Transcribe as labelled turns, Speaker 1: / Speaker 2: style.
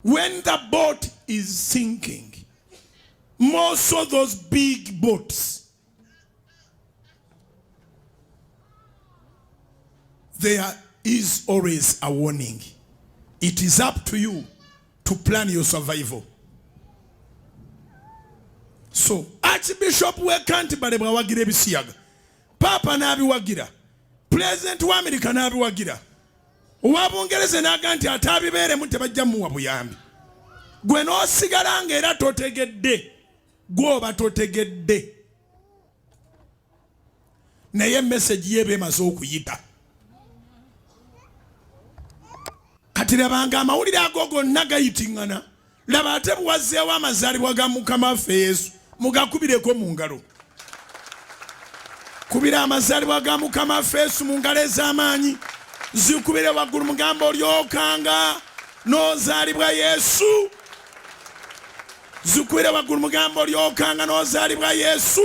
Speaker 1: When the boat is sinking, more so those big boats, there is always a warning. It is up to you to plan your survival. So, Archbishop we Canterbury bw'awagira ebisiyaga, Papa nabiwagira, President wa America nabiwagira, Owabungereza n'aga nti atabibeeremu tebajja muwa buyambi. Gwe n'osigala ng'era totegedde, gw'oba totegedde. Naye message ye bemaze okuyita. Kati labanga amawulire ago gonna gayitingana, laba ate buwazzeewo amazaalibwa ga Mukama waffe Yesu, mugakubireko mu ngalo. Kubira amazaalibwa ga Mukama waffe Yesu mu ngalo ez'amaanyi, zikubire waggulu mugamba olyokanga n'ozaalibwa Yesu. Zikubire waggulu mugamba olyokanga n'ozaalibwa Yesu.